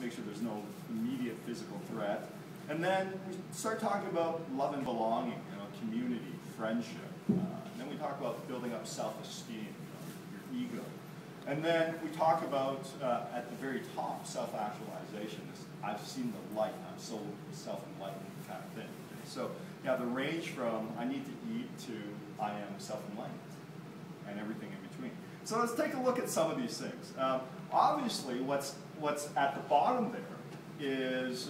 make sure there's no immediate physical threat. And then we start talking about love and belonging, community, friendship. And then we talk about building up self-esteem, your ego. And then we talk about, at the very top, self-actualization. I've seen the light, I'm so self-enlightened kind of thing. So you have the range from I need to eat to I am self-enlightened, and everything in between. So let's take a look at some of these things. Obviously, what's at the bottom there is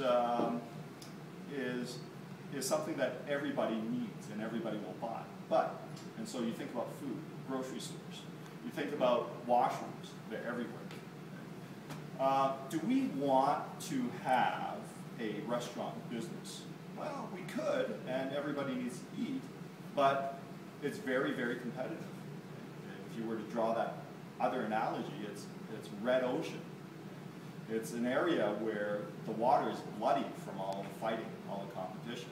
something that everybody needs and everybody will buy. And so you think about food, grocery stores. You think about washrooms, they're everywhere. Do we want to have a restaurant business? Well, we could, and everybody needs to eat, but it's very, very competitive. If you were to draw that other analogy, it's red ocean. It's an area where the water is bloody from all the fighting, all the competition.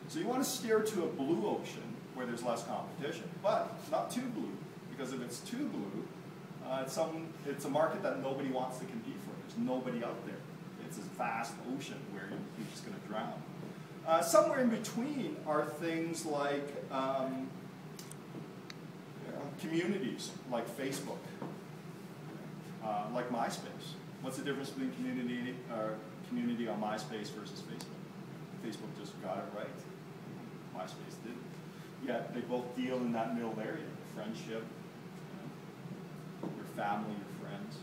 So you want to steer to a blue ocean where there's less competition, but not too blue, because if it's too blue, it's a market that nobody wants to compete for. There's nobody out there. It's this vast ocean where you're just going to drown. Somewhere in between are things like communities, like Facebook, like MySpace. What's the difference between community on MySpace versus Facebook? Facebook just got it right. MySpace didn't. Yet they both deal in that middle area, friendship, your family, your friends,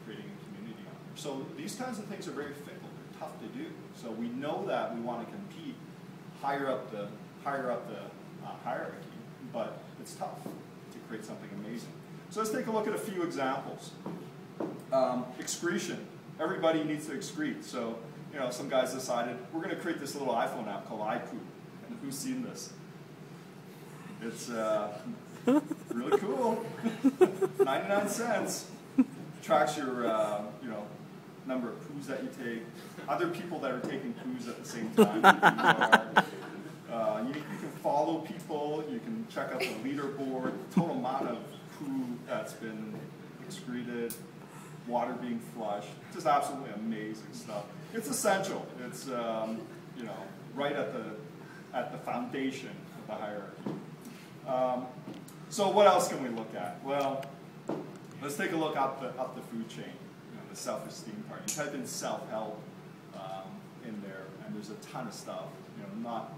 creating a community on there. So these kinds of things are very fickle. They're tough to do. So we know that we want to compete higher up the hierarchy, but it's tough to create something amazing. So let's take a look at a few examples. Excretion. Everybody needs to excrete. So some guys decided we're going to create this little iPhone app called iPoo. And who's seen this? It's really cool. 99 cents. Tracks your number of poos that you take. Other people that are taking poos at the same time. You can follow people. You can check out the leaderboard. Total amount of poo that's been excreted. Water being flushed. Just absolutely amazing stuff. It's essential. It's right at the foundation of the hierarchy. So what else can we look at? Well, let's take a look up the food chain. The self-esteem part. You type in self-help in there, and there's a ton of stuff. Not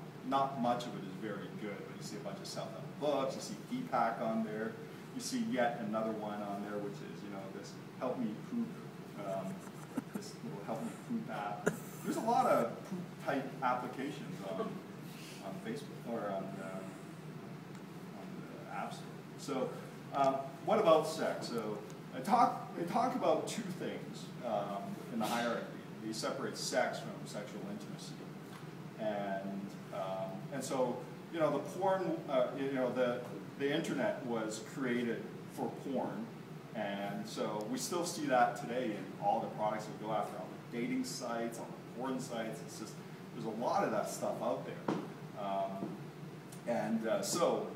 much of it is very good, but you see a bunch of self-help books. You see Deepak on there. You see yet another one on there, which is this help me poop. This little help me poop app. There's a lot of poop type applications on Facebook or on the App Store. So what about sex? So they talk about two things in the hierarchy. They separate sex from sexual intimacy, and so the porn, the internet was created for porn, and so we still see that today in all the products that go after, all the dating sites, all the porn sites. It's just there's a lot of that stuff out there, so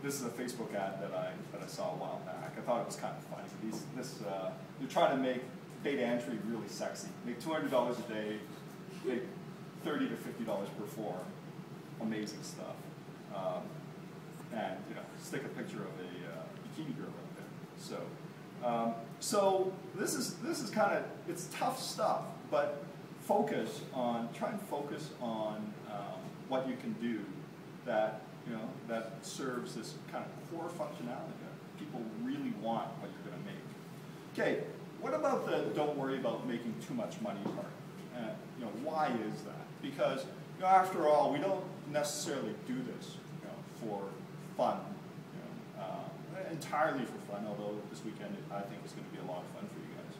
this is a Facebook ad that I saw a while back. I thought it was kind of funny. They're trying to make data entry really sexy. Make $200 a day, make $30 to $50 per form. Amazing stuff. And stick a picture of a bikini girl up there. So this is kind of, it's tough stuff, but try and focus on what you can do that that serves this kind of core functionality that people really want what you're going to make. Okay, what about the don't worry about making too much money part? Why is that? Because after all, we don't necessarily do this for fun, entirely for fun. Although this weekend I think is going to be a lot of fun for you guys.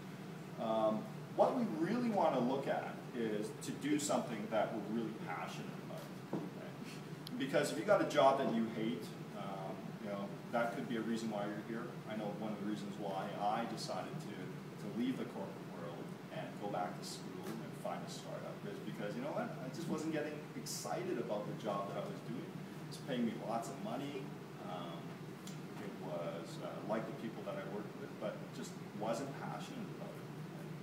What we really want to look at is to do something that we're really passionate about. Because if you got a job that you hate, that could be a reason why you're here. I know one of the reasons why I decided to leave the corporate world and go back to school and find a startup is because, I just wasn't getting excited about the job that I was doing. It was paying me lots of money. It was like the people that I worked with, but just wasn't passionate about it.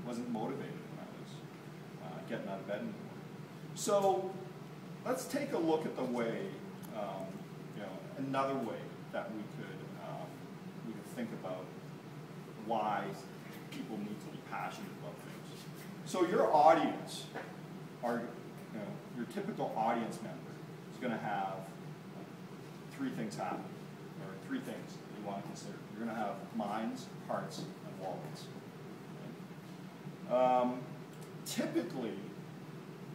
Wasn't motivated when I was getting out of bed in the morning. So let's take a look at the way, another way that we could think about why people need to be passionate about things. So your audience, your typical audience member is going to have three things happen, or three things that you want to consider. You're going to have minds, hearts, and wallets. Okay? Typically,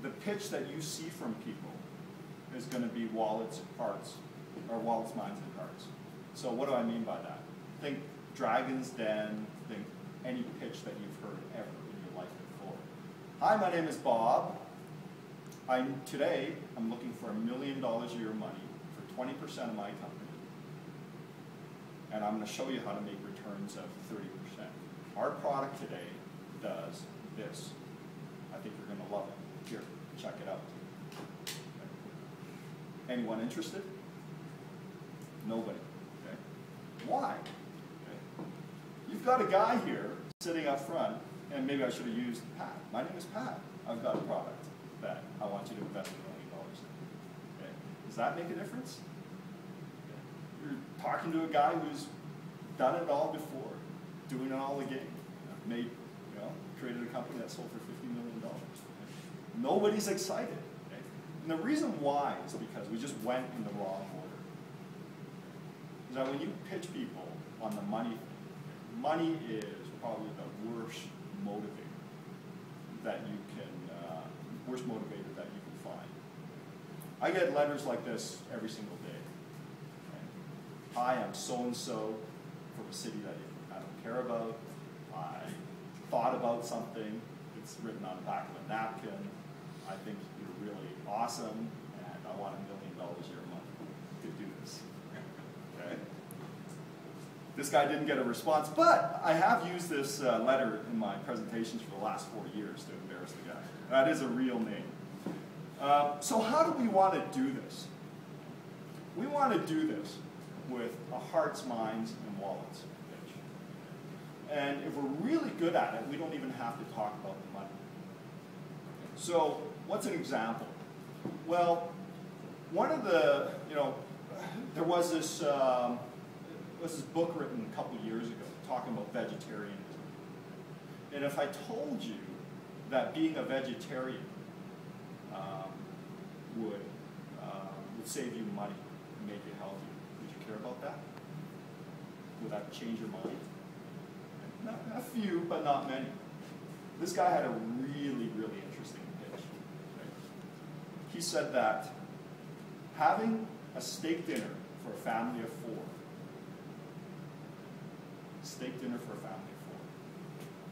the pitch that you see from people is going to be wallets, hearts, or wallets, minds, and hearts. So what do I mean by that? Think Dragon's Den, think any pitch that you've heard ever in your life before. Hi, my name is Bob. Today, I'm looking for $1 million a year money for 20% of my company. And I'm going to show you how to make returns of 30%. Our product today does this. I think you're going to love it. Here, check it out. Anyone interested? Nobody. Okay. Why? Okay. You've got a guy here sitting up front, and maybe I should have used Pat. My name is Pat. I've got a product that I want you to invest $1 million in. Okay. Does that make a difference? Okay. You're talking to a guy who's done it all before, doing it all again. Created a company that sold for $50 million. Okay. Nobody's excited. Okay. And the reason why is because we just went in the wrong order. Is that when you pitch people on the money, money is probably the worst motivator that you can, find. I get letters like this every single day. Okay. Hi, I'm so-and-so from a city that I don't care about. I thought about something. It's written on the back of a napkin. I think you're really awesome, and I want $1 million a year a month to do this. Okay. This guy didn't get a response, but I have used this letter in my presentations for the last 4 years to embarrass the guy. That is a real name. So how do we want to do this? We want to do this with a hearts, minds, and wallets pitch. And if we're really good at it, we don't even have to talk about the money. So what's an example? Well, one of the, there was this book written a couple years ago talking about vegetarianism. And if I told you that being a vegetarian would save you money and make you healthy, would you care about that? Would that change your mind? Not a few, but not many. This guy had a really, really interesting pitch. Right? He said that having a steak dinner for a family of 4,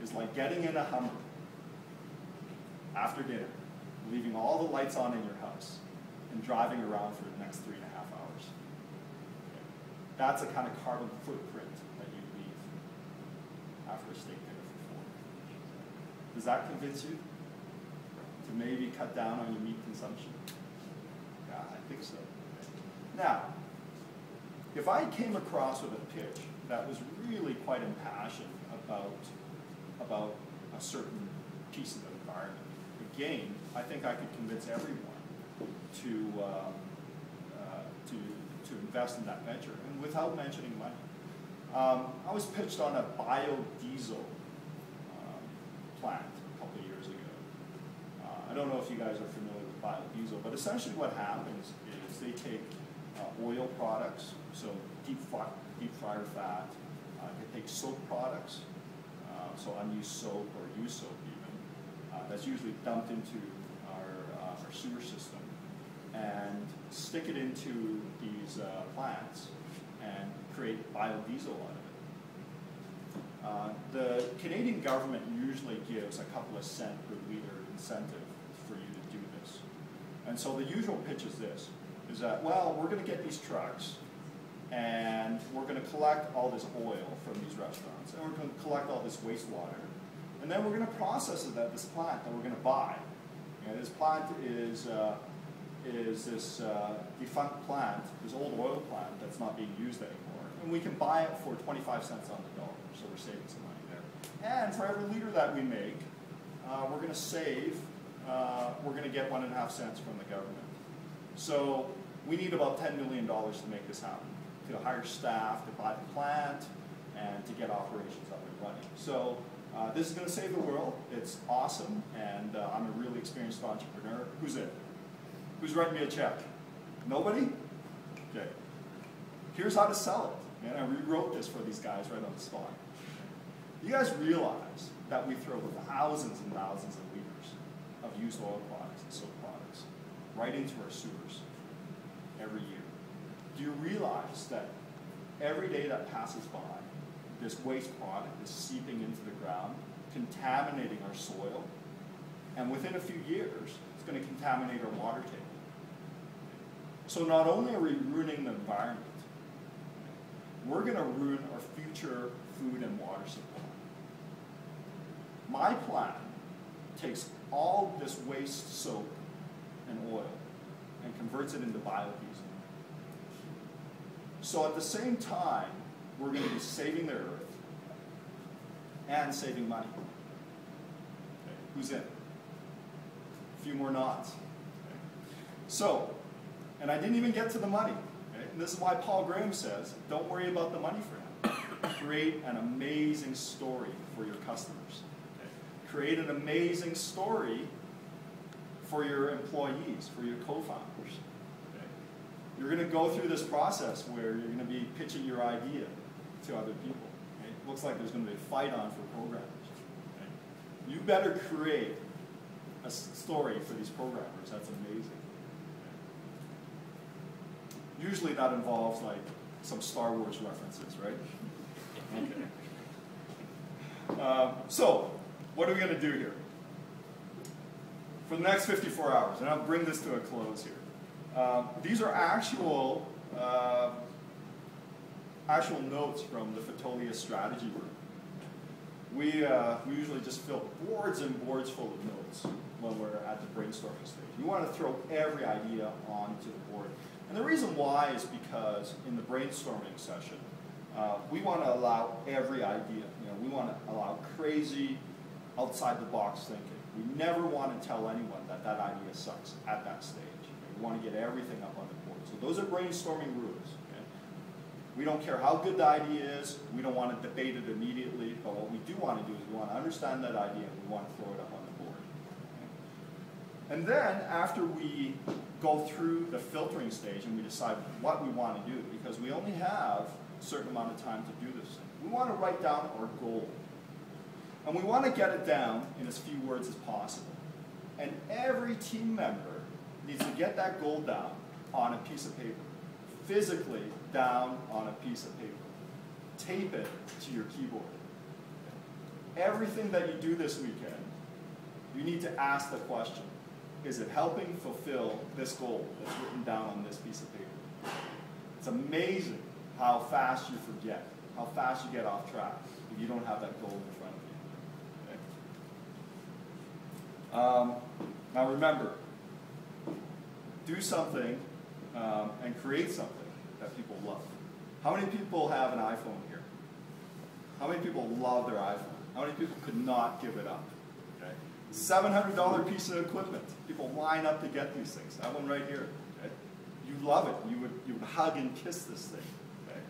is like getting in a Hummer after dinner, leaving all the lights on in your house, and driving around for the next 3.5 hours. Okay. That's a kind of carbon footprint that you leave after a steak dinner for 4. Does that convince you to maybe cut down on your meat consumption? Yeah, I think so. Now, if I came across with a pitch that was really quite impassioned about a certain piece of the environment, again, I think I could convince everyone to invest in that venture, and without mentioning money. I was pitched on a biodiesel plant a couple of years ago. I don't know if you guys are familiar with biodiesel, but essentially what happens is they take oil products, so deep fryer fat. They take soap products, so unused soap or used soap even. That's usually dumped into our sewer system, and stick it into these plants and create biodiesel out of it. The Canadian government usually gives a couple of cents per liter incentive for you to do this. And so the usual pitch is this, is that, well, we're going to get these trucks, and we're going to collect all this oil from these restaurants, and we're going to collect all this wastewater, and then we're going to process it at this plant that we're going to buy. And this plant is this defunct plant, this old oil plant that's not being used anymore, and we can buy it for 25 cents on the dollar, so we're saving some money there. And for every liter that we make, we're going to save, we're going to get 1.5 cents from the government. So we need about $10 million to make this happen, to hire staff, to buy the plant, and to get operations up and running. So this is going to save the world. It's awesome, and I'm a really experienced entrepreneur. Who's in? Who's writing me a check? Nobody? Okay. Here's how to sell it. And I rewrote this for these guys right on the spot. You guys realize that we throw thousands and thousands of liters of used oil products and soap products right into our sewers every year. Do you realize that every day that passes by, this waste product is seeping into the ground, contaminating our soil, and within a few years, it's going to contaminate our water table. So not only are we ruining the environment, we're going to ruin our future food and water supply. My plan takes all this waste soap and oil and converts it into biodiesel. So at the same time, we're going to be saving the earth and saving money. Okay. Who's in? A few more nods. Okay. So, and I didn't even get to the money. Okay. And this is why Paul Graham says, don't worry about the money for him. Create an amazing story for your customers. Okay. Create an amazing story for your employees, for your co-founders. Okay. You're going to go through this process where you're going to be pitching your idea to other people. Okay. It looks like there's going to be a fight on for programmers. Okay. You better create a story for these programmers. That's amazing. Okay. Usually that involves like some Star Wars references, right? Okay. So, what are we going to do here? For the next 54 hours, and I'll bring this to a close here. These are actual notes from the Fotolia strategy room. We usually just fill boards and boards full of notes when we're at the brainstorming stage. We want to throw every idea onto the board. And the reason why is because in the brainstorming session, we want to allow every idea. You know, we want to allow crazy, outside-the-box thinking. We never want to tell anyone that that idea sucks at that stage. We want to get everything up on the board. So those are brainstorming rules. Okay? We don't care how good the idea is. We don't want to debate it immediately. But what we do want to do is we want to understand that idea and we want to throw it up on the board. Okay? And then after we go through the filtering stage and we decide what we want to do, because we only have a certain amount of time to do this thing, we want to write down our goal. And we want to get it down in as few words as possible. And every team member needs to get that goal down on a piece of paper. Physically down on a piece of paper. Tape it to your keyboard. Everything that you do this weekend, you need to ask the question, is it helping fulfill this goal that's written down on this piece of paper? It's amazing how fast you forget, how fast you get off track if you don't have that goal in front of you. Now remember, do something and create something that people love. How many people have an iPhone here? How many people love their iPhone? How many people could not give it up? Okay. $700 piece of equipment. People line up to get these things. That one right here. Okay. You love it. You would hug and kiss this thing. Okay.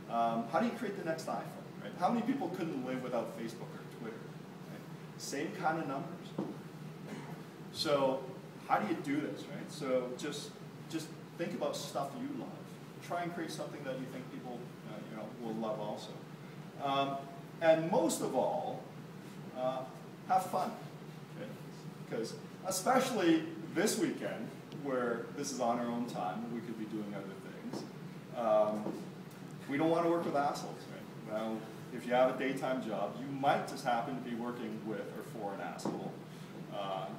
How do you create the next iPhone? Right? How many people couldn't live without Facebook or Twitter? Okay. Same kind of numbers. So how do you do this, right? So just think about stuff you love. Try and create something that you think people will love also. And most of all, have fun. Okay? Because especially this weekend, where this is on our own time, we could be doing other things. We don't want to work with assholes, right? Now, if you have a daytime job, you might just happen to be working with or for an asshole.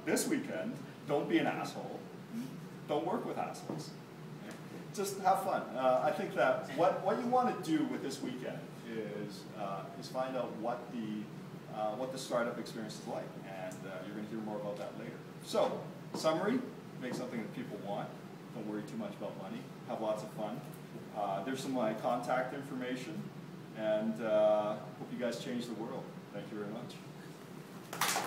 This weekend, don't be an asshole. Don't work with assholes. Okay? Just have fun. I think that what you want to do with this weekend is find out what the startup experience is like, and you're going to hear more about that later. So, summary: make something that people want. Don't worry too much about money. Have lots of fun. There's some of my contact information, and hope you guys change the world. Thank you very much.